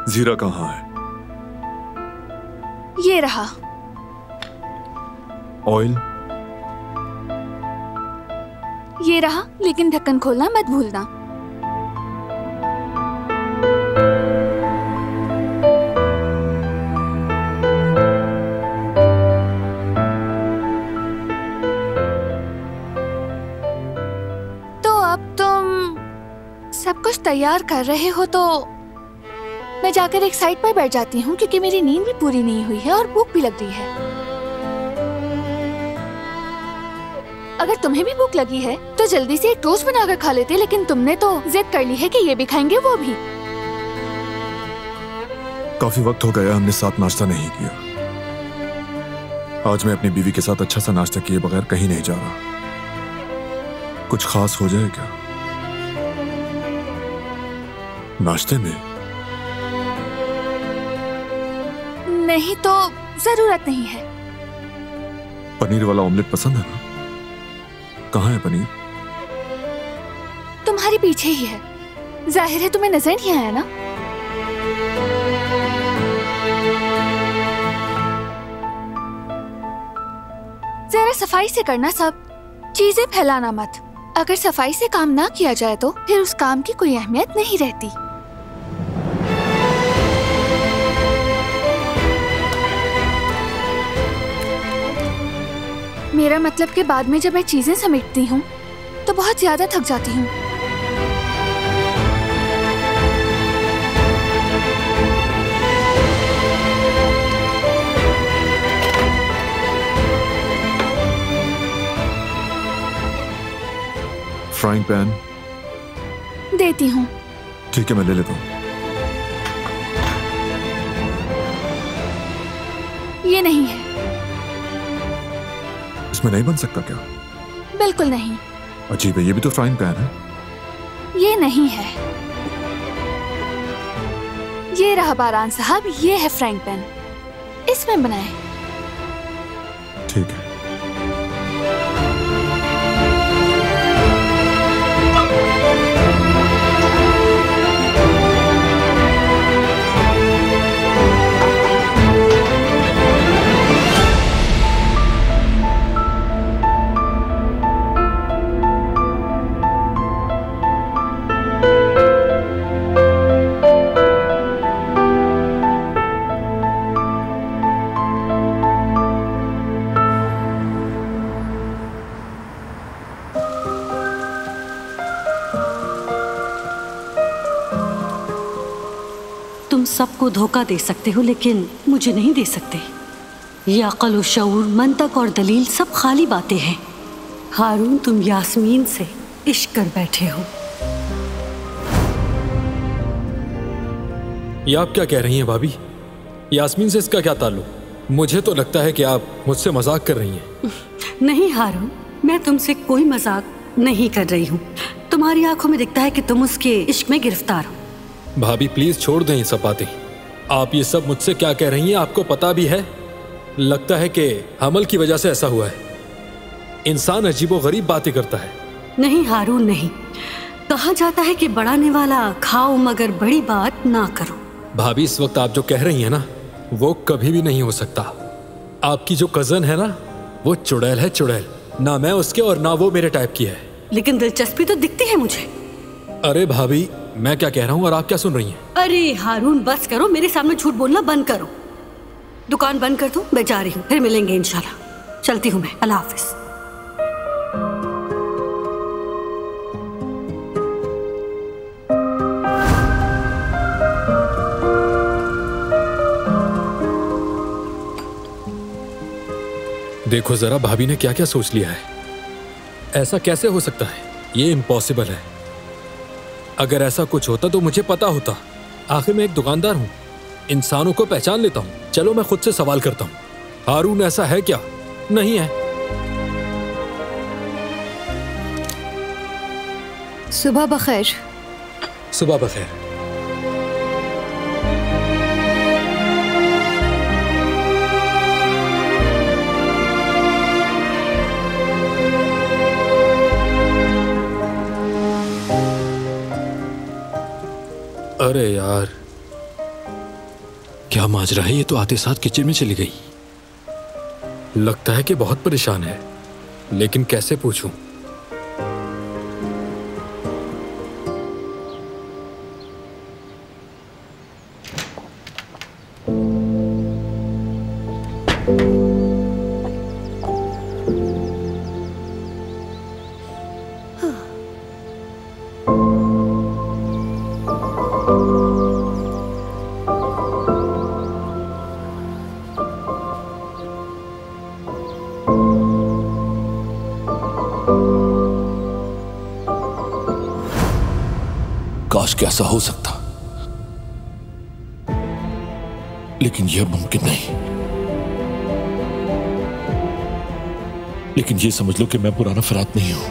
जीरा कहाँ है? ये रहा। ऑयल? ये रहा, लेकिन ढक्कन खोलना मत भूलना। तो अब तुम सब कुछ तैयार कर रहे हो तो मैं जाकर एक साइड पर बैठ जाती हूँ, क्योंकि मेरी नींद भी पूरी नहीं हुई है और भूख भी लग रही है। अगर तुम्हें भी भूख लगी है तो जल्दी से एक टोस्ट बनाकर खा लेते, लेकिन तुमने तो जिद कर ली है कि ये भी खाएंगे वो भी। काफी वक्त हो गया हमने साथ नाश्ता नहीं किया। आज मैं अपनी बीवी के साथ अच्छा सा नाश्ता किए बगैर कहीं नहीं जा रहा। कुछ खास हो जाए क्या नाश्ते में? नहीं तो जरूरत नहीं है। पनीर वाला ऑमलेट पसंद है ना? कहाँ है पनीर? तुम्हारे पीछे ही है। जाहिर है तुम्हें नजर नहीं आया ना? जरा सफाई से करना सब, चीजें फैलाना मत। अगर सफाई से काम ना किया जाए तो फिर उस काम की कोई अहमियत नहीं रहती। मेरा मतलब कि बाद में जब मैं चीजें समेटती हूँ तो बहुत ज्यादा थक जाती हूँ। फ्राइंग पैन देती हूँ। ठीक है, मैं ले लेता हूँ। ये नहीं है। इसमें नहीं बन सकता क्या? बिल्कुल नहीं। अजीब है, ये भी तो फ्राइंग पैन है। ये नहीं है। ये रहा बारान साहब, ये है फ्राइंग पैन, इसमें बनाए। ठीक है। तुम सबको धोखा दे सकते हो लेकिन मुझे नहीं दे सकते। ये अक्ल और शऊर, मंतक और दलील सब खाली बातें हैं। हारून, तुम यास्मीन से इश्क कर बैठे हो। ये आप क्या कह रही हैं भाभी? यास्मीन से इसका क्या ताल्लुक? मुझे तो लगता है कि आप मुझसे मजाक कर रही हैं। नहीं हारून, मैं तुमसे कोई मजाक नहीं कर रही हूँ। तुम्हारी आंखों में दिखता है कि तुम उसके इश्क में गिरफ्तार हो। भाभी प्लीज छोड़ दें ये सब बातें। आप ये सब मुझसे क्या कह रही हैं? आपको पता भी है? लगता है कि हमल की वजह से ऐसा हुआ है। इंसान अजीबोगरीब बातें करता है। नहीं हारून, नहीं। कहा जाता है कि बढ़ाने वाला खाओ मगर बड़ी बात ना करो। भाभी, इस वक्त आप जो कह रही हैं ना, वो कभी भी नहीं हो सकता। आपकी जो कजन है ना, वो चुड़ैल है, चुड़ैल। ना मैं उसके और ना वो मेरे टाइप की है। लेकिन दिलचस्पी तो दिखती है मुझे। अरे भाभी, मैं क्या कह रहा हूँ और आप क्या सुन रही हैं? अरे हारून, बस करो, मेरे सामने झूठ बोलना बंद करो। दुकान बंद कर दो, मैं जा रही हूँ, फिर मिलेंगे इंशाल्लाह। चलती हूँ मैं, अल्लाह हाफिज। देखो जरा भाभी ने क्या क्या सोच लिया है। ऐसा कैसे हो सकता है? ये इम्पॉसिबल है। अगर ऐसा कुछ होता तो मुझे पता होता। आखिर मैं एक दुकानदार हूँ, इंसानों को पहचान लेता हूँ। चलो मैं खुद से सवाल करता हूँ, हारून ऐसा है क्या? नहीं है। सुबह बखैर। सुबह बखैर। अरे यार, क्या माजरा है? ये तो आते साथ किचन में चली गई। लगता है कि बहुत परेशान है, लेकिन कैसे पूछूं? काश कि ऐसा हो सकता, लेकिन यह मुमकिन नहीं। लेकिन यह समझ लो कि मैं पुराना फरात नहीं हूं,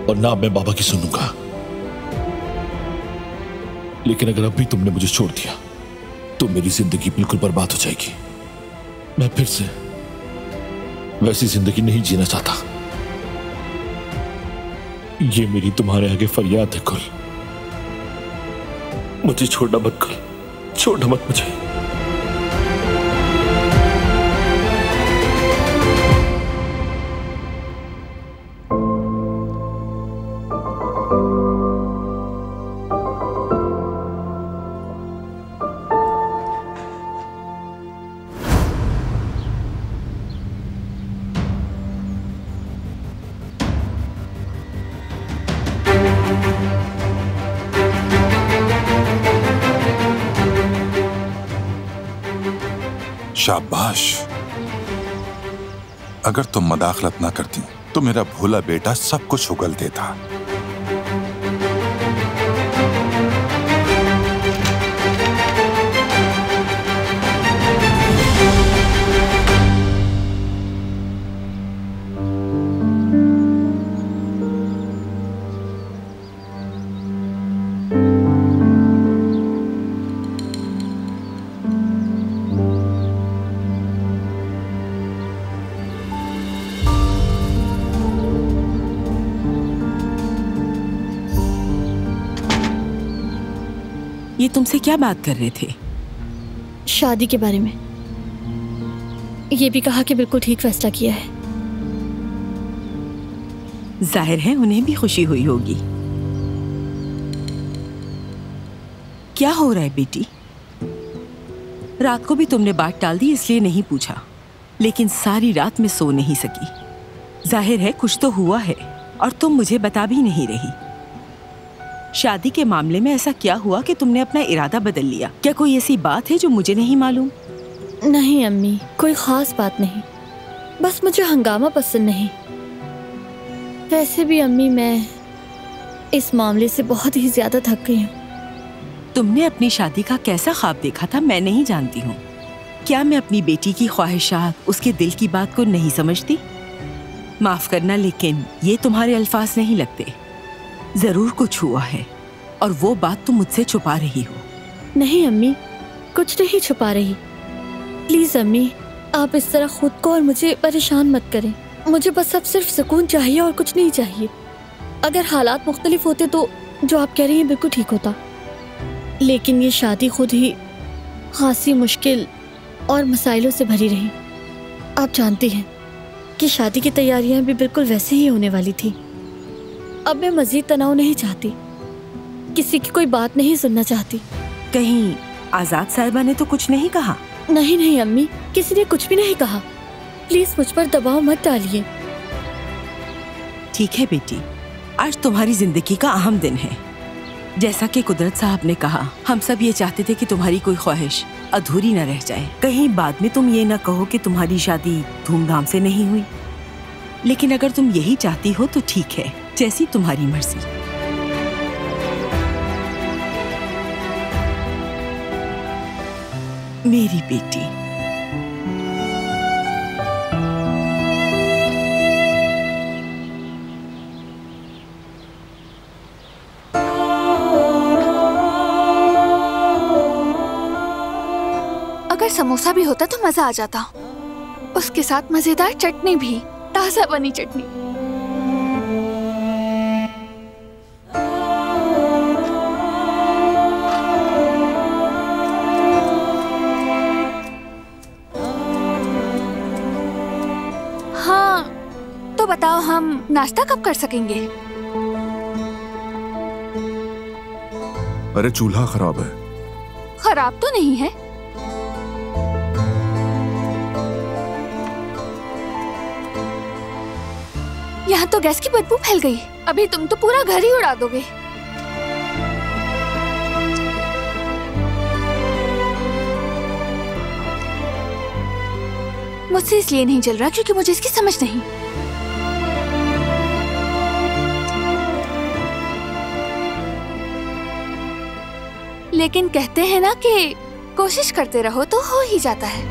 और ना मैं बाबा की सुनूंगा। लेकिन अगर अभी तुमने मुझे छोड़ दिया तो मेरी जिंदगी बिल्कुल बर्बाद हो जाएगी। मैं फिर से वैसी जिंदगी नहीं जीना चाहता। ये मेरी तुम्हारे आगे फरियाद है कुल। मुझे छोड़ना मत कुल, छोड़ना मत मुझे। शाबाश। अगर तुम मदाखलत ना करती तो मेरा भोला बेटा सब कुछ उगल देता। ये तुमसे क्या बात कर रहे थे? शादी के बारे में। ये भी कहा कि बिल्कुल ठीक फैसला किया है। जाहिर है उन्हें भी खुशी हुई होगी। क्या हो रहा है बेटी? रात को भी तुमने बात टाल दी इसलिए नहीं पूछा, लेकिन सारी रात में सो नहीं सकी। जाहिर है कुछ तो हुआ है और तुम मुझे बता भी नहीं रही। शादी के मामले में ऐसा क्या हुआ कि तुमने अपना इरादा बदल लिया? क्या कोई ऐसी बात है जो मुझे नहीं मालूम? नहीं अम्मी, कोई खास बात नहीं, बस मुझे हंगामा पसंद नहीं। वैसे भी अम्मी, मैं इस मामले से बहुत ही ज्यादा थक गई हूँ। तुमने अपनी शादी का कैसा ख्वाब देखा था मैं नहीं जानती हूँ। क्या मैं अपनी बेटी की ख्वाहिशात, उसके दिल की बात को नहीं समझती? माफ करना, लेकिन ये तुम्हारे अल्फाज नहीं लगते। जरूर कुछ हुआ है और वो बात तुम मुझसे छुपा रही हो। नहीं अम्मी, कुछ नहीं छुपा रही। प्लीज अम्मी, आप इस तरह खुद को और मुझे परेशान मत करें। मुझे बस अब सिर्फ सुकून चाहिए और कुछ नहीं चाहिए। अगर हालात मुख्तलिफ होते तो जो आप कह रही हैं बिल्कुल ठीक होता, लेकिन ये शादी खुद ही खासी मुश्किल और मसाइलों से भरी रही। आप जानती हैं कि शादी की तैयारियां भी बिल्कुल वैसे ही होने वाली थी। अब मैं मजीद तनाव नहीं चाहती, किसी की कोई बात नहीं सुनना चाहती। कहीं आजाद साहिबा ने तो कुछ नहीं कहा? नहीं नहीं अम्मी, किसी ने कुछ भी नहीं कहा। प्लीज मुझ पर दबाव मत डालिए। ठीक है बेटी, आज तुम्हारी जिंदगी का अहम दिन है। जैसा कि कुदरत साहब ने कहा, हम सब ये चाहते थे कि तुम्हारी कोई ख्वाहिश अधूरी न रह जाए। कहीं बाद में तुम ये न कहो कि तुम्हारी शादी धूमधाम से नहीं हुई। लेकिन अगर तुम यही चाहती हो तो ठीक है, जैसी तुम्हारी मर्जी। मेरी बेटी, अगर समोसा भी होता तो मजा आ जाता, उसके साथ मजेदार चटनी भी, ताजा बनी चटनी। बताओ हम नाश्ता कब कर सकेंगे? अरे चूल्हा खराब है। खराब तो नहीं है। यहाँ तो गैस की बदबू फैल गई। अभी तुम तो पूरा घर ही उड़ा दोगे। मुझसे इसलिए नहीं चल रहा क्योंकि मुझे इसकी समझ नहीं। लेकिन कहते हैं ना कि कोशिश करते रहो तो हो ही जाता है।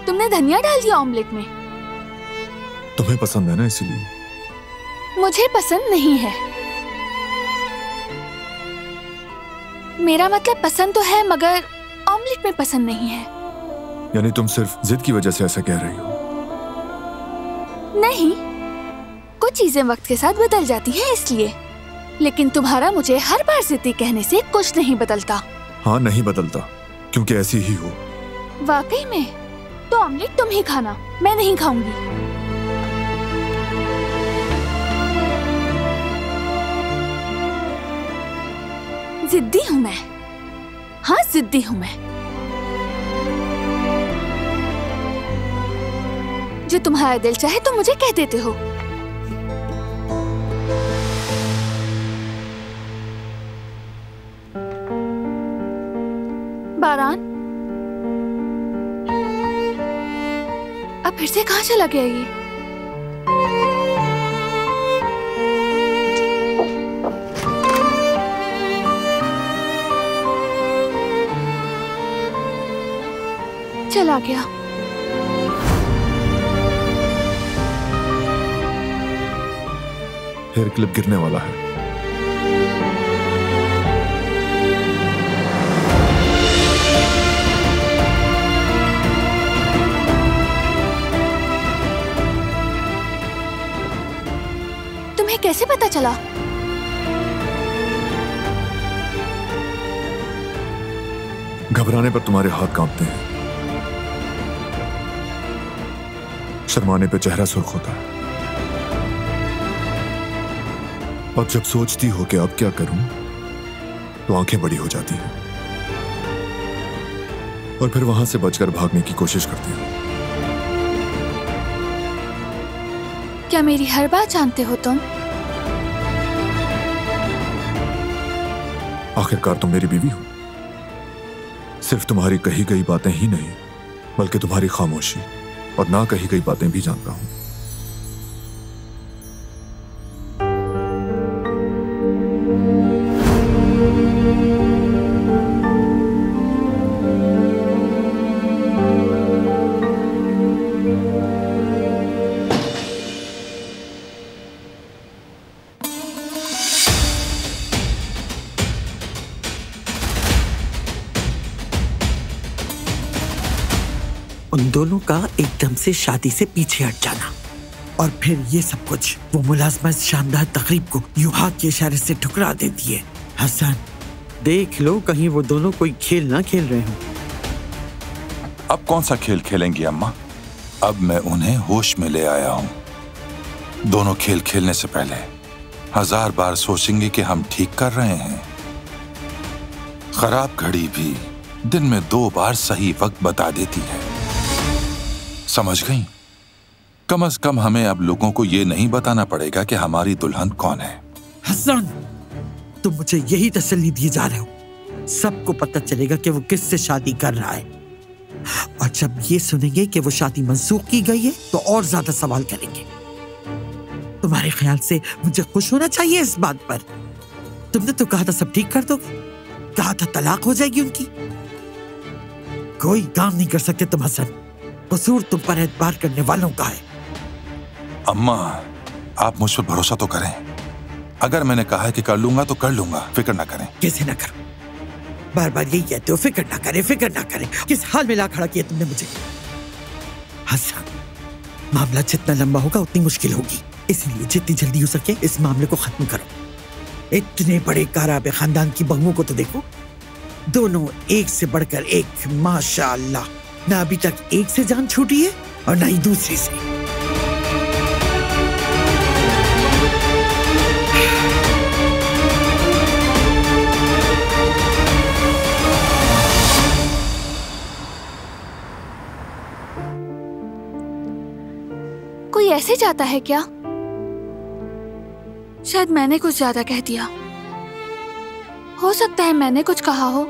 तुमने धनिया डाल दिया ऑमलेट में। तुम्हें पसंद है ना, इसीलिए। मुझे पसंद नहीं है। मेरा मतलब पसंद तो है मगर ऑमलेट में पसंद नहीं है। यानी तुम सिर्फ जिद की वजह से ऐसा कह रही हो? नहीं, कुछ चीजें वक्त के साथ बदल जाती हैं इसलिए। लेकिन तुम्हारा मुझे हर बार जिद्दी कहने से कुछ नहीं बदलता। हाँ, नहीं बदलता क्योंकि ऐसी ही हो। वाकई में? तो ऑमलेट तुम ही खाना, मैं नहीं खाऊंगी। जिद्दी हूँ मैं। हाँ, जिद्दी हूँ मैं। जो तुम्हारा दिल चाहे तो मुझे कह देते हो। बारान, अब फिर से कहाँ चला गया ये? चला गया। हेयर क्लिप गिरने वाला है। तुम्हें कैसे पता चला? घबराने पर तुम्हारे हाथ कांपते हैं, शर्माने पे चेहरा सुर्ख होता है, और जब सोचती हो कि अब क्या करूं तो आंखें बड़ी हो जाती हैं और फिर वहां से बचकर भागने की कोशिश करती हो। क्या मेरी हर बात जानते हो तुम? आखिरकार तुम मेरी बीवी हो। सिर्फ तुम्हारी कही गई बातें ही नहीं बल्कि तुम्हारी खामोशी और ना कही गई बातें भी जानता हूं। उन दोनों का एकदम से शादी से पीछे हट जाना और फिर ये सब कुछ वो मुलाजमत शानदार तकरीब को यूं हाथ के इशारे से ठुकरा देती है। हसन, देख लो कहीं वो दोनों कोई खेल ना खेल रहे हो। अब कौन सा खेल खेलेंगी अम्मा? अब मैं उन्हें होश में ले आया हूं। दोनों खेल खेलने से पहले 1000 बार सोचेंगे कि हम ठीक कर रहे हैं। खराब घड़ी भी दिन में 2 बार सही वक्त बता देती है। समझ गई? कम से कम हमें अब लोगों को ये नहीं बताना पड़ेगा कि हमारी दुल्हन कौन है। हसन, तुम मुझे यही तसल्ली दिए जा रहे हो। सबको पता चलेगा कि वो किससे शादी कर रहा है, और जब ये सुनेंगे कि वो शादी मंसूख की गई है तो और ज्यादा सवाल करेंगे। तुम्हारे ख्याल से मुझे खुश होना चाहिए इस बात पर? तुमने तो कहा था सब ठीक कर दोगे, कहा था तलाक हो जाएगी उनकी। कोई काम नहीं कर सकते तुम हसन, कसूर तुम पर एतबार करने वालों का है। अम्मा, आप मुझ पर भरोसा तो करें। अगर मैंने कहा है कि कर लूंगा तो कर लूंगा, फिक्र ना करें। कैसे ना करूं? बार बार यही कहते हो, फिक्र ना करें, फिक्र ना करें। किस हाल में ला खड़ा किया तुमने मुझे? हसन, मामला जितना लंबा होगा उतनी मुश्किल होगी, इसलिए जितनी जल्दी हो सके इस मामले को खत्म करो। इतने बड़े काराबे खानदान की बहुओं को तो देखो, दोनों एक से बढ़कर एक, माशाअल्लाह। ना अभी तक एक से जान छूटी है और ना ही दूसरी से। कोई ऐसे जाता है क्या? शायद मैंने कुछ ज्यादा कह दिया। हो सकता है मैंने कुछ कहा हो,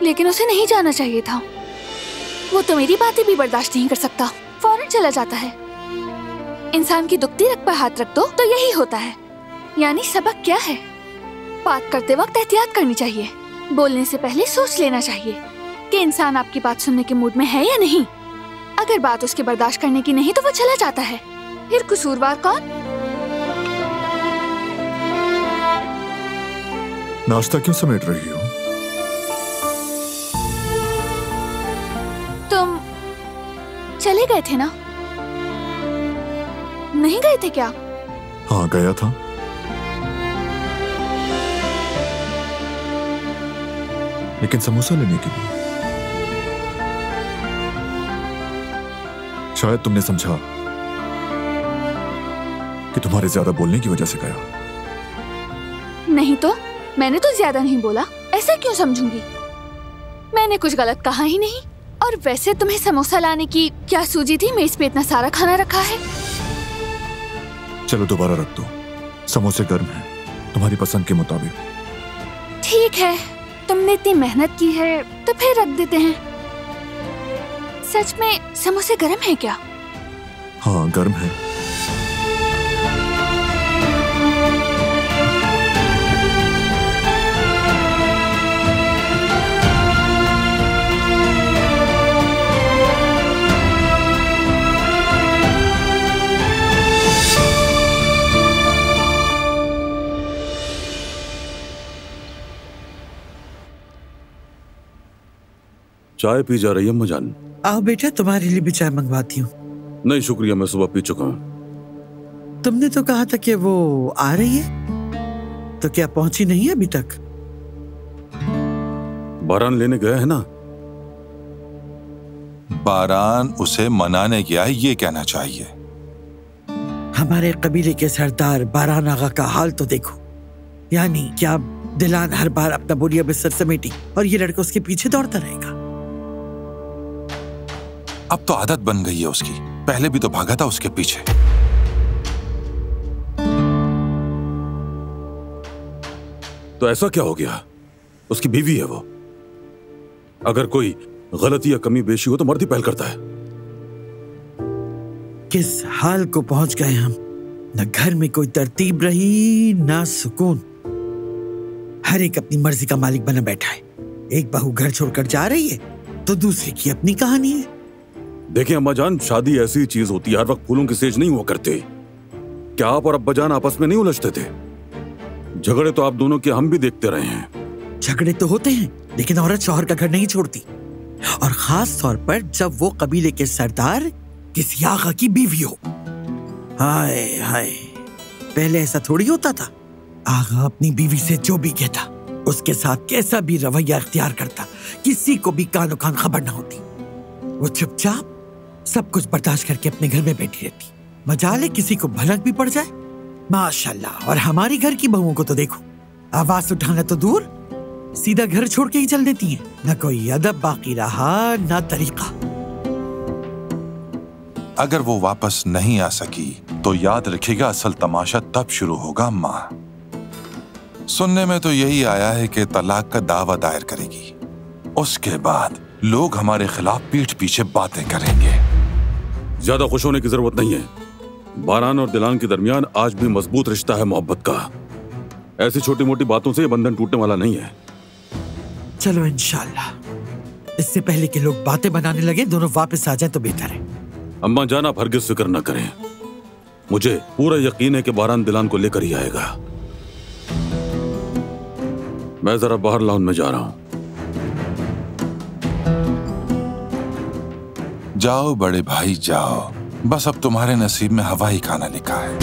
लेकिन उसे नहीं जाना चाहिए था। वो तो मेरी बातें भी बर्दाश्त नहीं कर सकता, फौरन चला जाता है। इंसान की दुखती रग पर हाथ रख दो तो यही होता है। यानी सबक क्या है? बात करते वक्त एहतियात करनी चाहिए। बोलने से पहले सोच लेना चाहिए कि इंसान आपकी बात सुनने के मूड में है या नहीं। अगर बात उसके बर्दाश्त करने की नहीं तो वो चला जाता है। फिर कसूरवार कौन? नाश्ता क्यों समेट रही हो? तुम चले गए थे ना? नहीं गए थे क्या? हाँ, गया था। लेकिन समोसा लेने के लिए। शायद तुमने समझा कि तुम्हारे ज्यादा बोलने की वजह से गया। नहीं तो मैंने तो ज्यादा नहीं बोला, ऐसा क्यों समझूंगी? मैंने कुछ गलत कहा ही नहीं। और वैसे तुम्हें समोसा लाने की क्या सूझी थी? मेज पे इतना सारा खाना रखा है। चलो दोबारा रख दो, समोसे गर्म हैं, तुम्हारी पसंद के मुताबिक। ठीक है, तुमने इतनी मेहनत की है तो फिर रख देते हैं। सच में समोसे गर्म हैं क्या? हाँ, गर्म है। चाय पी जा रही है अम्मा जान? आओ बेटा, तुम्हारे लिए भी चाय मंगवाती हूँ। नहीं शुक्रिया, मैं सुबह पी चुका हूँ। तुमने तो कहा था कि वो आ रही है, तो क्या पहुंची नहीं है अभी तक? बारान लेने गया है ना? बारान उसे मनाने गया है, ये कहना चाहिए। हमारे कबीले के सरदार बारान आगा का हाल तो देखो। यानी क्या दिलान हर बार अपना बोरिया बिस्तर समेटी और ये लड़का उसके पीछे दौड़ता रहेगा। अब तो आदत बन गई है उसकी, पहले भी तो भागा था उसके पीछे। तो ऐसा क्या हो गया? उसकी बीवी है वो। अगर कोई गलती या कमी बेशी हो तो मर्द ही पहल करता है। किस हाल को पहुंच गए हम। न घर में कोई तरतीब रही, ना सुकून। हर एक अपनी मर्जी का मालिक बना बैठा है। एक बहू घर छोड़कर जा रही है तो दूसरी की अपनी कहानी है। देखिए अम्मा जान, शादी ऐसी चीज होती है, हर वक्त फूलों की सेज नहीं हुआ करते। क्या आप और अब्बा जान आपस में नहीं उलझते थे? झगड़े तो आप दोनों के हम भी देखते रहे हैं। झगड़े तो होते हैं, लेकिन औरत शौहर का घर नहीं छोड़ती। और खास तौर पर जब वो कबीले के सरदार किसी आगा की बीवी हो। हाय हाय, पहले ऐसा थोड़ी होता था। आगा अपनी बीवी से जो भी कहता, उसके साथ कैसा भी रवैया इख्तियार करता, किसी को भी कानो कान खबर ना होती। वो चुपचाप सब कुछ बर्दाश्त करके अपने घर में बैठी रहती। मजाले किसी को भनक भी पड़ जाए, माशाल्लाह। और हमारी घर की बहुओं को तो देखो, आवाज उठाना तो दूर, सीधा घर छोड़ के ही चल देती हैं। ना कोई अदब बाकी रहा, ना तरीका। अगर वो वापस नहीं आ सकी तो याद रखिएगा, असल तमाशा तब शुरू होगा। अम्मा, सुनने में तो यही आया है कि तलाक का दावा दायर करेगी। उसके बाद लोग हमारे खिलाफ पीठ पीछे बातें करेंगे। ज्यादा खुश होने की जरूरत नहीं है। बारान और दिलान के दरमियान आज भी मजबूत रिश्ता है मोहब्बत का। ऐसी छोटी मोटी बातों से ये बंधन टूटने वाला नहीं है। चलो इंशाल्लाह, इससे पहले कि लोग बातें बनाने लगे दोनों वापस आ जाएं तो बेहतर है। अम्मा जान, आप हरगिज फिक्र न करें। मुझे पूरा यकीन है कि बारान दिलान को लेकर ही आएगा। मैं जरा बाहर लाउंज में जा रहा हूं। जाओ बड़े भाई जाओ, बस अब तुम्हारे नसीब में हवाई खाना लिखा है।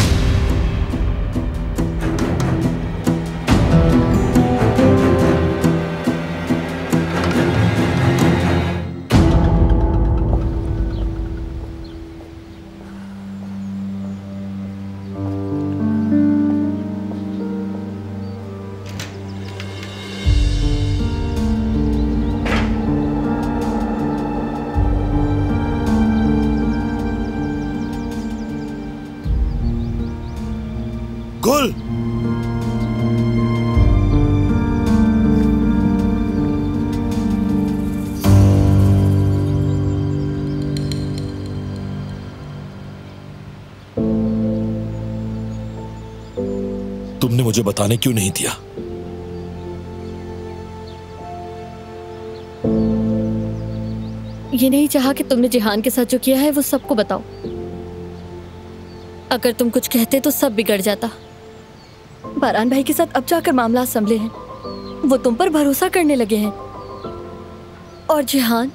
मुझे बताने क्यों नहीं दिया? ये नहीं चाहा कि तुमने जिहान के साथ जो किया है वो सबको बताओ। अगर तुम कुछ कहते तो सब बिगड़ जाता। बारान भाई के साथ अब जाकर मामला संभले हैं, वो तुम पर भरोसा करने लगे हैं। और जिहान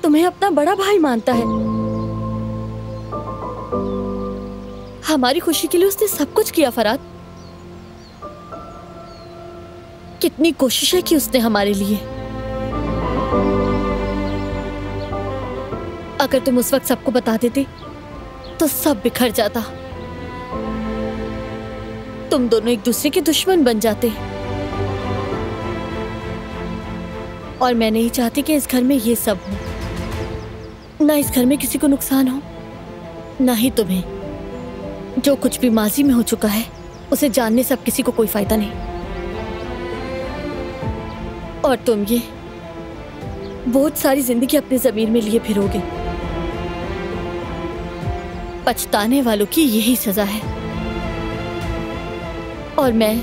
तुम्हें अपना बड़ा भाई मानता है। हमारी खुशी के लिए उसने सब कुछ किया फराद। कितनी कोशिशें की उसने हमारे लिए। अगर तुम उस वक्त सबको बता देते तो सब बिखर जाता। तुम दोनों एक दूसरे के दुश्मन बन जाते। और मैं नहीं चाहती कि इस घर में ये सब हो। ना इस घर में किसी को नुकसान हो, ना ही तुम्हें। जो कुछ भी माजी में हो चुका है उसे जानने से अब किसी को कोई फायदा नहीं। और तुम ये बहुत सारी जिंदगी अपने ज़मीर में लिए फिरोगे। पछताने वालों की यही सजा है। और मैं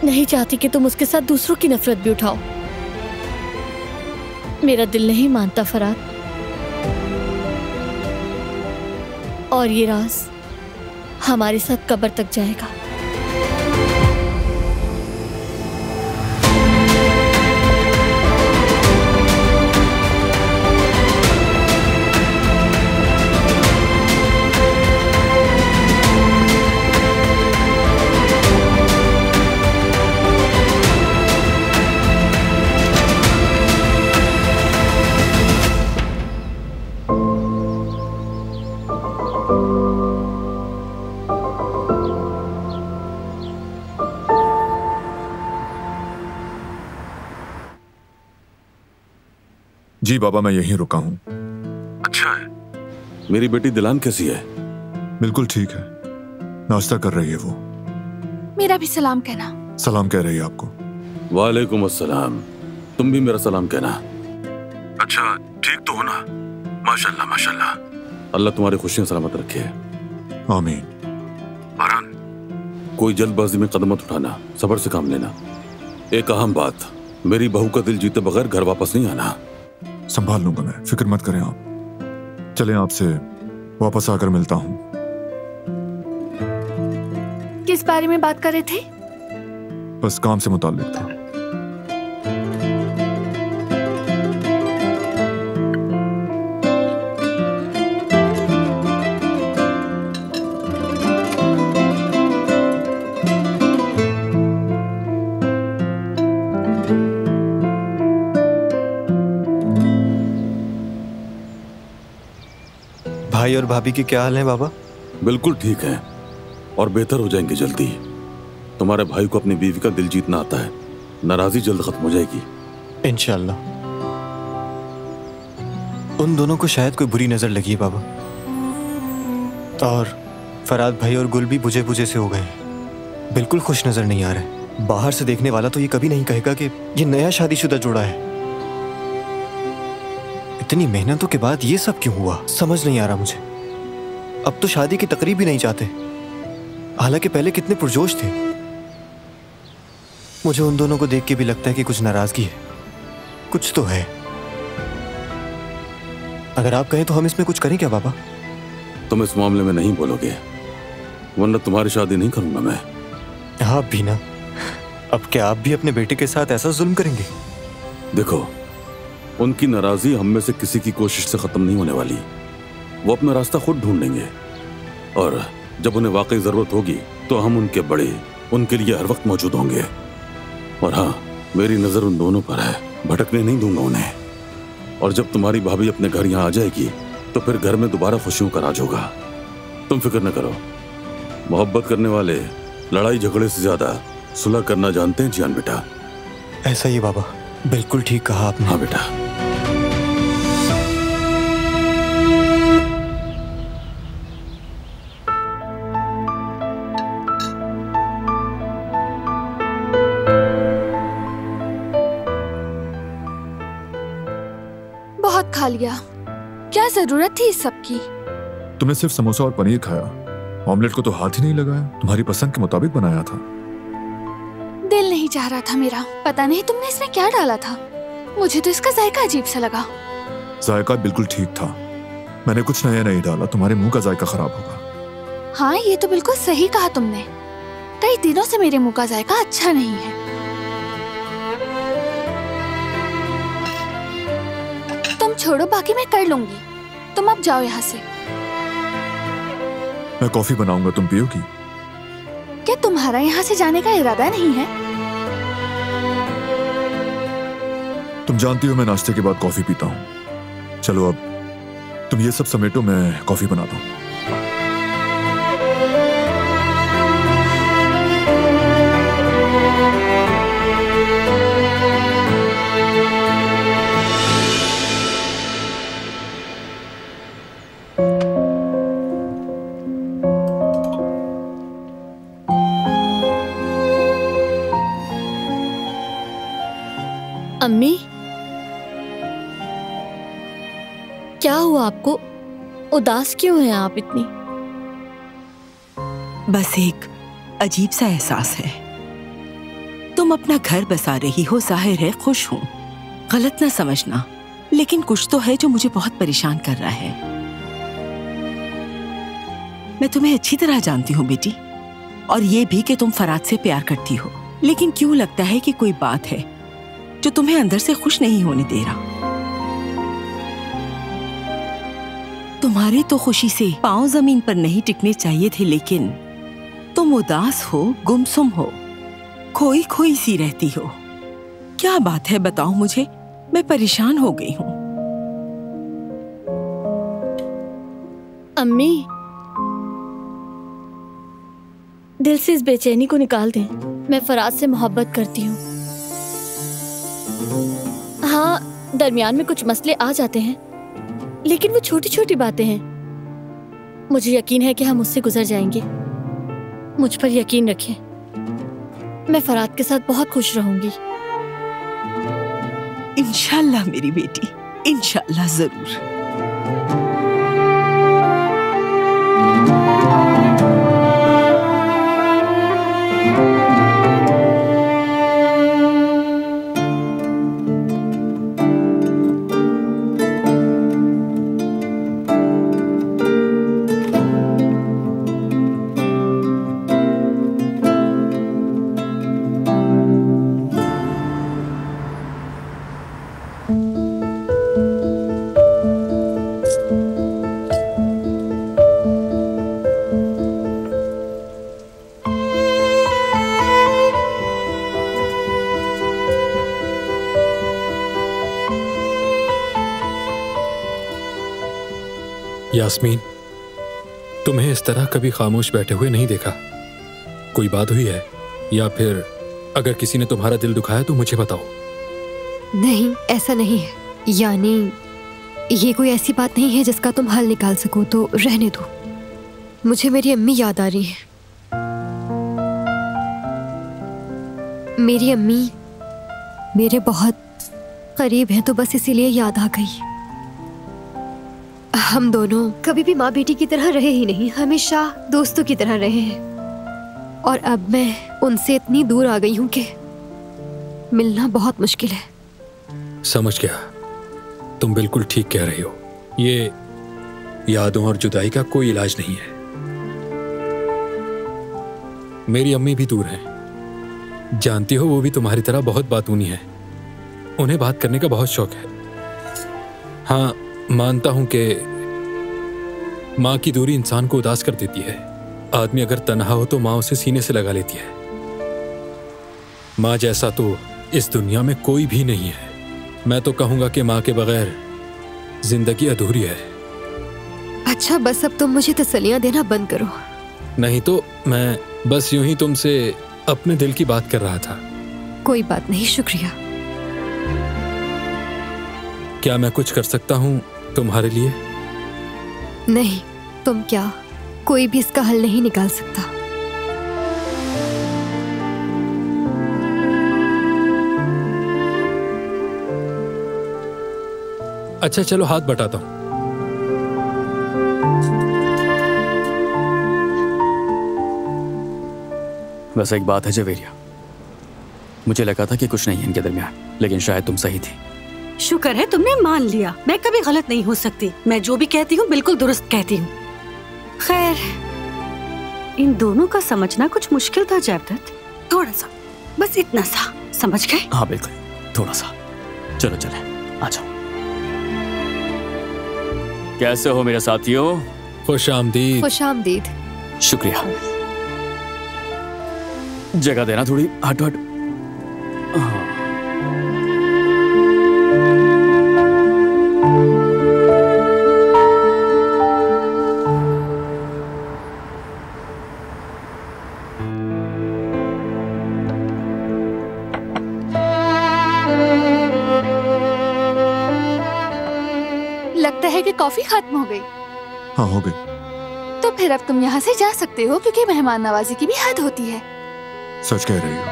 नहीं चाहती कि तुम उसके साथ दूसरों की नफरत भी उठाओ। मेरा दिल नहीं मानता फराद। और ये राज हमारे साथ कब्र तक जाएगा। जी बाबा, मैं यहीं रुका हूँ। अच्छा है। मेरी बेटी दिलान कैसी है? बिल्कुल ठीक है, नाश्ता कर रही है वो। मेरा भी सलाम कहना। सलाम कह रही है आपको। वालेकुम अस्सलाम। तुम भी मेरा सलाम कहना। अच्छा ठीक तो हो ना? माशाल्लाह माशाल्लाह। अल्लाह तुम्हारी खुशियां सलामत रखे। आमीन। बारान, कोई जल्दबाजी में कदम मत उठाना, सब्र से काम लेना। एक अहम बात, मेरी बहू का दिल जीते बगैर घर वापस नहीं आना। संभाल लूंगा मैं, फिक्र मत करें आप। चलें, आपसे वापस आकर मिलता हूं। किस बारे में बात कर रहे थे? बस काम से मुताल्लिक था। भाई और भाभी की क्या हाल है बाबा? बिल्कुल ठीक है और बेहतर हो जाएंगे जल्दी। तुम्हारे भाई को अपनी बीवी का दिल जीतना आता है, नाराजगी जल्द खत्म हो जाएगी इंशाल्लाह। उन दोनों को शायद कोई बुरी नजर लगी है बाबा। और फराद भाई और गुल भी बुझे बुझे से हो गए, बिल्कुल खुश नजर नहीं आ रहे। बाहर से देखने वाला तो ये कभी नहीं कहेगा कि ये नया शादीशुदा जोड़ा है। इतनी मेहनतों के बाद ये सब क्यों हुआ, समझ नहीं आ रहा मुझे। अब तो शादी की तकरीब भी नहीं चाहते, हालांकि पहले कितने पुरजोश थे। मुझे उन दोनों को देख के भी लगता है कि कुछ नाराजगी है, कुछ तो है। अगर आप कहें तो हम इसमें कुछ करें क्या बाबा? तुम इस मामले में नहीं बोलोगे वरना तुम्हारी शादी नहीं करूंगा मैं। आप भी ना, अब क्या आप भी अपने बेटे के साथ ऐसा जुल्म करेंगे? देखो, उनकी नाराजगी हम में से किसी की कोशिश से खत्म नहीं होने वाली। वो अपना रास्ता खुद ढूंढ लेंगे और जब उन्हें वाकई जरूरत होगी तो हम उनके बड़े उनके लिए हर वक्त मौजूद होंगे। और हाँ, मेरी नजर उन दोनों पर है, भटकने नहीं दूंगा उन्हें। और जब तुम्हारी भाभी अपने घर यहाँ आ जाएगी तो फिर घर में दोबारा खुशियों का राज होगा। तुम फिक्र न करो। मोहब्बत करने वाले लड़ाई झगड़े से ज्यादा सुलह करना जानते हैं जियान बेटा। ऐसा ही बाबा, बिल्कुल ठीक कहा आपने। हाँ बेटा। बहुत खा लिया, क्या जरूरत थी इस सब की? तुमने सिर्फ समोसा और पनीर खाया ऑमलेट को तो हाथ ही नहीं लगाया, तुम्हारी पसंद के मुताबिक बनाया था। दिल नहीं चाह रहा था मेरा, पता नहीं तुमने इसमें क्या डाला था, मुझे तो इसका जायका अजीब सा लगा। जायका बिल्कुल ठीक था, मैंने कुछ नया नहीं डाला, तुम्हारे मुंह का जायका खराब होगा। हाँ ये तो बिल्कुल सही कहा तुमने, कई दिनों से मेरे मुंह का जायका अच्छा नहीं है। तुम छोड़ो, बाकी मैं कर लूंगी, तुम अब जाओ यहाँ से। मैं कॉफी बनाऊंगा, तुम पियोगी? क्या तुम्हारा यहाँ से जाने का इरादा नहीं है? तुम जानती हो मैं नाश्ते के बाद कॉफी पीता हूँ। चलो अब तुम ये सब समेटो, मैं कॉफी बनाता हूँ। अम्मी, क्या हुआ आपको? उदास क्यों हैं आप इतनी? बस एक अजीब सा एहसास है। तुम अपना घर बसा रही हो, जाहिर है खुश हूं, गलत ना समझना, लेकिन कुछ तो है जो मुझे बहुत परेशान कर रहा है। मैं तुम्हें अच्छी तरह जानती हूँ बेटी, और ये भी कि तुम फराज से प्यार करती हो, लेकिन क्यों लगता है कि कोई बात है जो तुम्हें अंदर से खुश नहीं होने दे रहा। तुम्हारे तो खुशी से पांव जमीन पर नहीं टिकने चाहिए थे, लेकिन तुम उदास हो, गुमसुम हो, खोई खोई सी रहती हो। क्या बात है बताओ मुझे, मैं परेशान हो गई हूँ। अम्मी, दिल से इस बेचैनी को निकाल दें। मैं फराज से मोहब्बत करती हूँ। हाँ, दरमियान में कुछ मसले आ जाते हैं, लेकिन वो छोटी छोटी बातें हैं। मुझे यकीन है कि हम उससे गुजर जाएंगे। मुझ पर यकीन रखें, मैं फराज के साथ बहुत खुश रहूंगी। इंशाल्लाह मेरी बेटी, इंशाल्लाह जरूर। यास्मीन, तुम्हें इस तरह कभी खामोश बैठे हुए नहीं देखा। कोई बात हुई है, या फिर अगर किसी ने तुम्हारा दिल दुखाया तो मुझे बताओ। नहीं, ऐसा नहीं है। यानी ये कोई ऐसी बात नहीं है जिसका तुम हल निकाल सको, तो रहने दो। मुझे मेरी अम्मी याद आ रही है। मेरी अम्मी मेरे बहुत करीब हैं, तो बस इसीलिए याद आ गई। हम दोनों कभी भी माँ बेटी की तरह रहे ही नहीं, हमेशा दोस्तों की तरह रहे हैं। और अब मैं उनसे इतनी दूर आ गई हूँ कि मिलना बहुत मुश्किल है। समझ गया, तुम बिल्कुल ठीक कह रही हो। ये यादों और जुदाई का कोई इलाज नहीं है। मेरी अम्मी भी दूर हैं, जानती हो वो भी तुम्हारी तरह बहुत बातूनी है। उन्हें बात करने का बहुत शौक है। हाँ, मानता हूं कि माँ की दूरी इंसान को उदास कर देती है। आदमी अगर तन्हा हो तो माँ उसे सीने से लगा लेती है। माँ जैसा तो इस दुनिया में कोई भी नहीं है। मैं तो कहूंगा कि माँ के बगैर जिंदगी अधूरी है। अच्छा, बस अब तुम मुझे तसल्लियां देना बंद करो। नहीं तो मैं बस यूं ही तुमसे अपने दिल की बात कर रहा था। कोई बात नहीं, शुक्रिया। क्या मैं कुछ कर सकता हूँ तुम्हारे लिए? नहीं, तुम क्या, कोई भी इसका हल नहीं निकाल सकता। अच्छा चलो, हाथ बटाता हूँ। वैसे एक बात है जवेरिया, मुझे लगा था कि कुछ नहीं है इनके दरमियान, लेकिन शायद तुम सही थी। शुक्र है तुमने मान लिया। मैं कभी गलत नहीं हो सकती। मैं जो भी कहती हूँ बिल्कुल दुरुस्त कहती हूँ। खैर, इन दोनों का समझना कुछ मुश्किल था जयवदत्त, थोड़ा सा, बस इतना सा। समझ गए? हाँ बिल्कुल, थोड़ा सा। चलो चले, आ जाओ। कैसे हो मेरे साथियों? खुशामदीद। खुशामदीद। शुक्रिया। जगह देना थोड़ी। हट हट। हाँ। लगता है कि कॉफी खत्म हो गई। हाँ हो गई। तो फिर अब तुम यहाँ से जा सकते हो, क्योंकि मेहमान नवाजी की भी हद होती है। सच कह रही हो।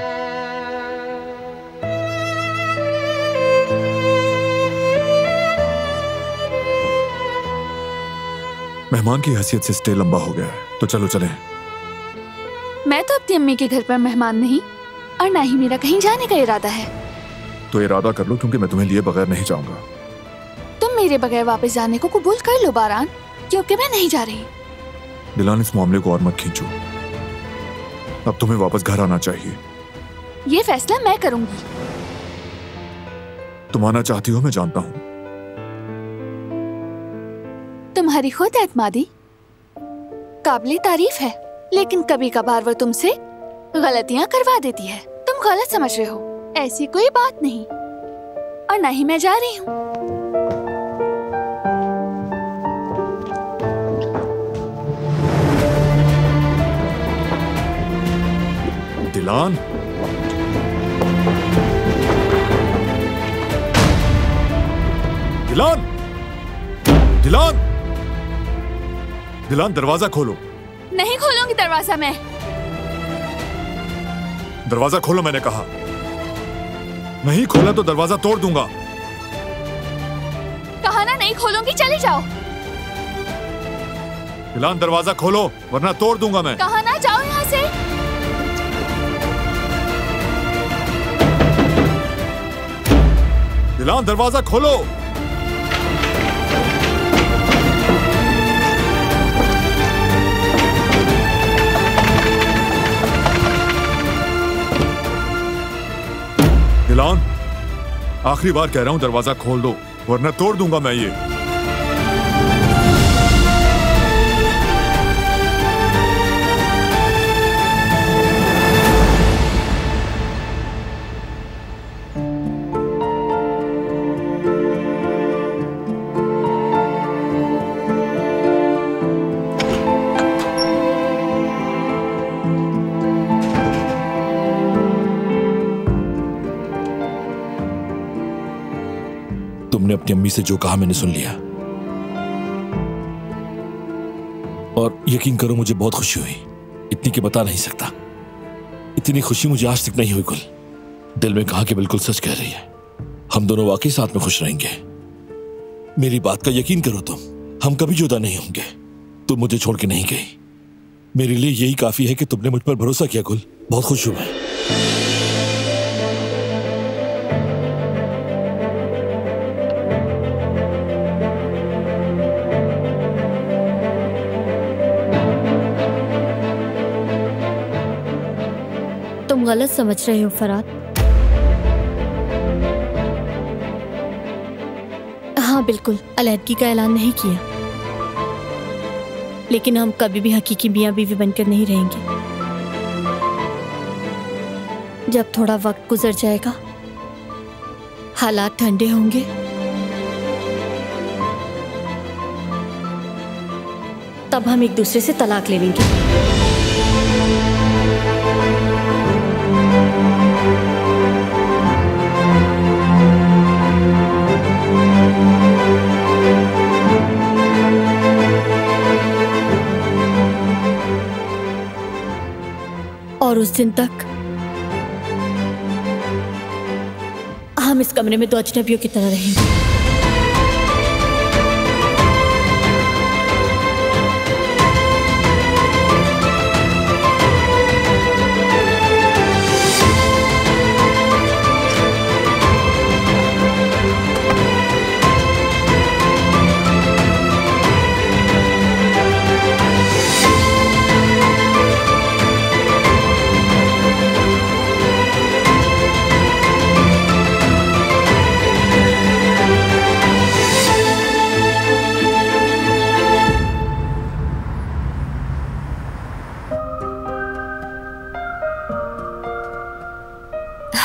मेहमान की हैसियत से स्टे लंबा हो गया है, तो चलो चले। मैं तो अपनी अम्मी के घर पर मेहमान नहीं, और ना ही मेरा कहीं जाने का इरादा है। तो इरादा कर लो, क्योंकि मैं तुम्हें लिए बगैर नहीं जाऊंगा। तुम मेरे बगैर वापस जाने को कबूल कर लो बारान, क्योंकि मैं नहीं जा रही। दिलान, इस मामले को और मत खींचो। अब तुम्हें वापस घर आना चाहिए। ये फैसला मैं करूंगी। तुम आना चाहती हो, मैं जानता हूँ। तुम्हारी खुद एतमादी काबिले तारीफ है, लेकिन कभी कभार वो तुमसे गलतियां करवा देती है। तुम गलत समझ रहे हो, ऐसी कोई बात नहीं, और ना ही मैं जा रही हूँ। दिलान, दिलान, दिलान, दिलान, दरवाजा खोलो। नहीं खोलूंगी दरवाजा मैं। दरवाजा खोलो, मैंने कहा। नहीं खोला तो दरवाजा तोड़ दूंगा। कहा ना नहीं खोलूंगी, चले जाओ। दिलान, दरवाजा खोलो वरना तोड़ दूंगा मैं। कहा ना, जाओ यहाँ से। दिलान, दरवाजा खोलो। दिलान, आखिरी बार कह रहा हूं, दरवाजा खोल दो वरना तोड़ दूंगा मैं ये। तुमने अपनी अम्मी से जो कहा मैंने सुन लिया, और यकीन करो मुझे बहुत खुशी हुई, इतनी कि बता नहीं सकता। इतनी खुशी मुझे आज तक नहीं हुई। कुल दिल में कहा कि बिल्कुल सच कह रही है, हम दोनों वाकई साथ में खुश रहेंगे। मेरी बात का यकीन करो तुम, हम कभी जुदा नहीं होंगे। तुम मुझे छोड़ के नहीं गई, मेरे लिए यही काफी है कि तुमने मुझ पर भरोसा किया। कुल बहुत खुश हूं मैं। तुम गलत समझ रहे हो फराद। हाँ बिल्कुल, अलहदगी का ऐलान नहीं किया, लेकिन हम कभी भी हकीकी मियाँ बीवी बनकर नहीं रहेंगे। जब थोड़ा वक्त गुजर जाएगा, हालात ठंडे होंगे, तब हम एक दूसरे से तलाक ले लेंगे। और उस दिन तक हम इस कमरे में दो अजनबियों की तरह रहेंगे।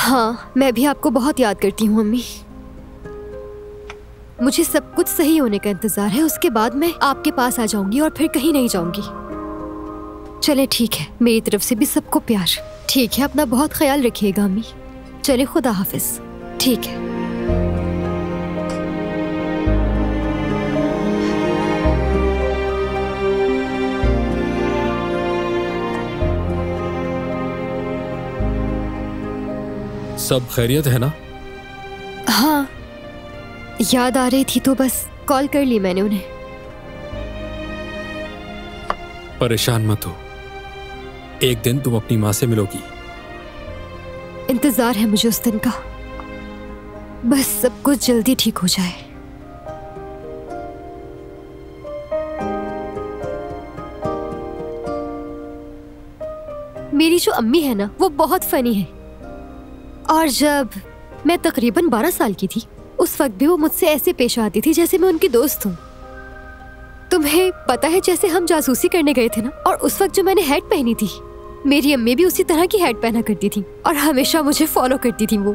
हाँ, मैं भी आपको बहुत याद करती हूँ अम्मी। मुझे सब कुछ सही होने का इंतजार है, उसके बाद मैं आपके पास आ जाऊंगी और फिर कहीं नहीं जाऊंगी। चले ठीक है, मेरी तरफ से भी सबको प्यार। ठीक है, अपना बहुत ख्याल रखिएगा अम्मी। चले, खुदा हाफिज। ठीक है। सब खैरियत है ना? हाँ, याद आ रही थी तो बस कॉल कर ली मैंने उन्हें। परेशान मत हो, एक दिन तुम अपनी माँ से मिलोगी। इंतजार है मुझे उस दिन का, बस सब कुछ जल्दी ठीक हो जाए। मेरी जो अम्मी है ना, वो बहुत फनी है। और जब मैं तकरीबन 12 साल की थी, उस वक्त भी वो मुझसे ऐसे पेश आती थी जैसे मैं उनकी दोस्त हूँ। तुम्हें पता है, जैसे हम जासूसी करने गए थे ना, और उस वक्त जो मैंने हैट पहनी थी, मेरी अम्मी भी उसी तरह की हैट पहना करती थी और हमेशा मुझे फॉलो करती थी वो।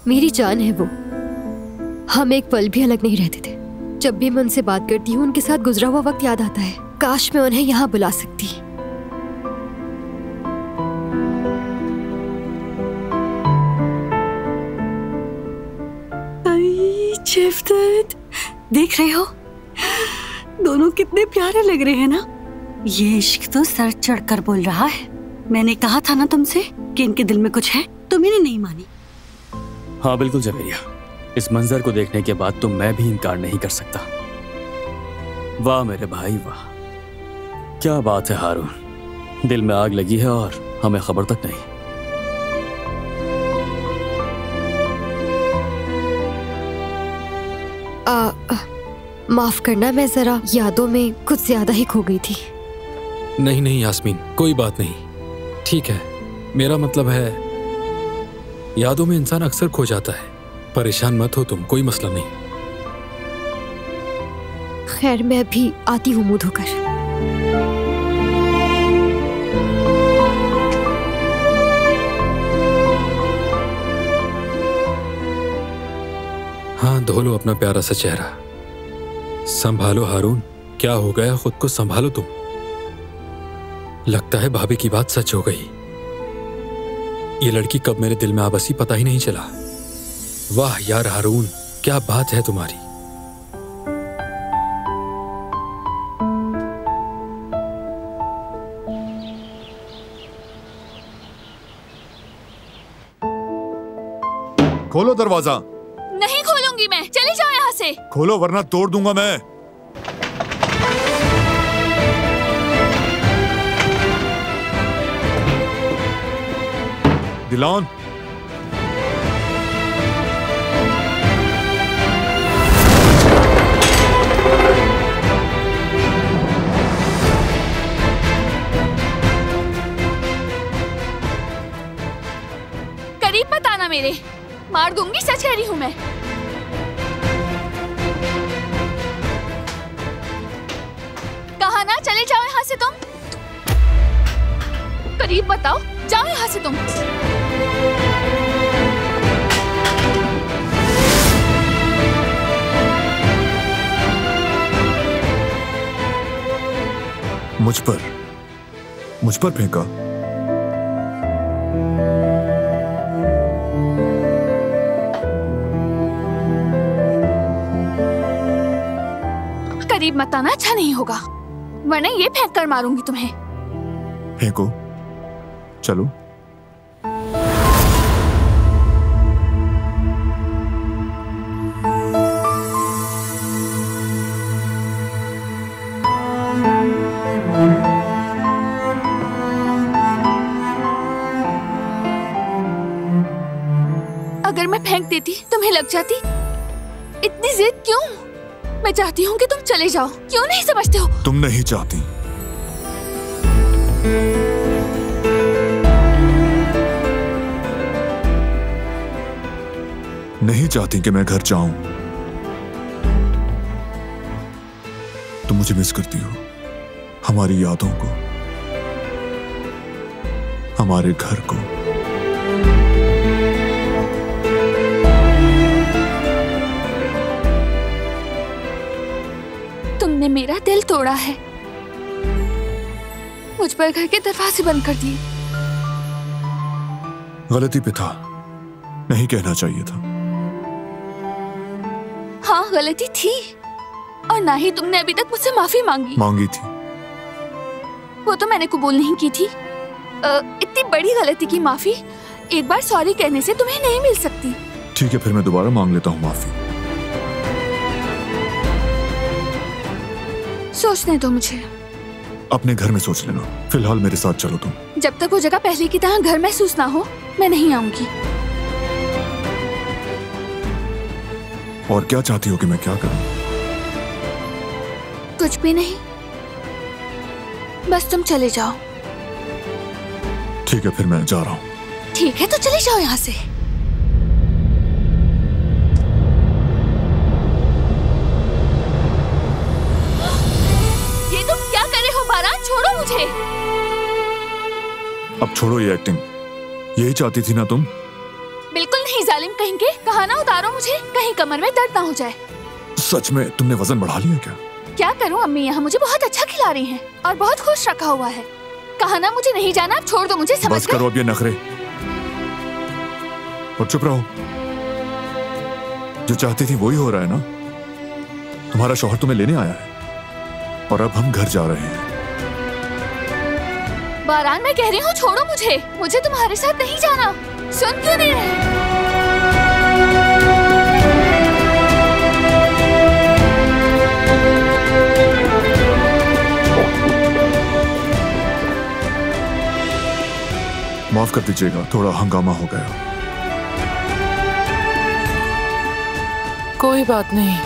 मेरी जान है वो। हम एक पल भी अलग नहीं रहते थे। जब भी मैं उनसे बात करती हूँ, उनके साथ गुजरा हुआ वक्त याद आता है। काश मैं उन्हें यहाँ बुला सकती। शिफ्टत, देख रहे हो दोनों कितने प्यारे लग रहे हैं ना। ये इश्क तो सर चढ़कर बोल रहा है। मैंने कहा था ना तुमसे कि इनके दिल में कुछ है, तुमने नहीं मानी। हाँ बिल्कुल जवेरिया, इस मंजर को देखने के बाद तो मैं भी इनकार नहीं कर सकता। वाह मेरे भाई वाह, क्या बात है हारून, दिल में आग लगी है और हमें खबर तक नहीं। माफ करना, मैं जरा यादों में कुछ ज्यादा ही खो गई थी। नहीं नहीं यास्मीन, कोई बात नहीं, ठीक है। मेरा मतलब है यादों में इंसान अक्सर खो जाता है। परेशान मत हो तुम, कोई मसला नहीं। खैर, मैं अभी आती हूँ मुंह धोकर। हाँ, धो लो अपना प्यारा सा चेहरा। संभालो हारून, क्या हो गया, खुद को संभालो तुम। लगता है भाभी की बात सच हो गई। ये लड़की कब मेरे दिल में आ बसी पता ही नहीं चला। वाह यार हारून, क्या बात है तुम्हारी। खोलो दरवाजा। नहीं खोलूंगी मैं, चली जाओ यहाँ से। खोलो वरना तोड़ दूंगा मैं। दिलान, करीब मत आना मेरे, मार दूंगी, सच कह रही हूँ मैं। कहा ना, चले जाओ यहाँ से तुम। करीब बताओ, जाओ यहाँ से तुम। मुझ पर फेंका। करीब मत आना, अच्छा नहीं होगा, वरना ये फेंक कर मारूंगी तुम्हें। फेंको, चलो। अगर मैं फेंक देती तुम्हें लग जाती। इतनी जिद क्यों? मैं चाहती हूँ कि तुम चले जाओ, क्यों नहीं समझते हो? तुम नहीं चाहती। नहीं चाहती कि मैं घर जाऊं। तुम मुझे मिस करती हो, हमारी यादों को, हमारे घर को। तुमने मेरा दिल तोड़ा है, मुझ पर घर के दरवाजे बंद कर दिए। गलती पे था, नहीं कहना चाहिए था। हाँ गलती थी, और ना ही तुमने अभी तक मुझसे माफी मांगी थी। वो तो मैंने कबूल नहीं की थी। इतनी बड़ी गलती की माफी एक बार सॉरी कहने से तुम्हें नहीं मिल सकती। ठीक है, फिर मैं दोबारा मांग लेता हूँ माफी। सोचने दो मुझे। अपने घर में सोच लेना, फिलहाल मेरे साथ चलो तुम। जब तक वो जगह पहले की तरह घर महसूस ना हो, मैं नहीं आऊंगी। और क्या चाहती हो कि मैं क्या करूं? कुछ भी नहीं, बस तुम चले जाओ। ठीक है, फिर मैं जा रहा हूं। ठीक है, तो चले जाओ यहाँ से। ये तुम क्या कर रहे हो बारान? छोड़ो मुझे। अब छोड़ो ये एक्टिंग, यही चाहती थी ना तुम? बिल्कुल नहीं जालिम कहेंगे। कहा ना उतारो मुझे, कहीं कमर में दर्द ना हो जाए। सच में तुमने वजन बढ़ा लिया क्या? क्या करूं, अम्मी यहाँ मुझे बहुत अच्छा खिला रही हैं और बहुत खुश रखा हुआ है। कहा ना मुझे नहीं जाना, अब छोड़ दो मुझे, समझ गए? बस करो अब ये नखरे और चुप रहो। जो चाहती थी वही हो रहा है ना। तुम्हारा शौहर तुम्हें लेने आया है और अब हम घर जा रहे हैं। बारान, मैं कह रही हूँ छोड़ो मुझे, मुझे तुम्हारे साथ नहीं जाना। सुन क्यों नहीं रहे? माफ कर दीजिएगा, थोड़ा हंगामा हो गया। कोई बात नहीं।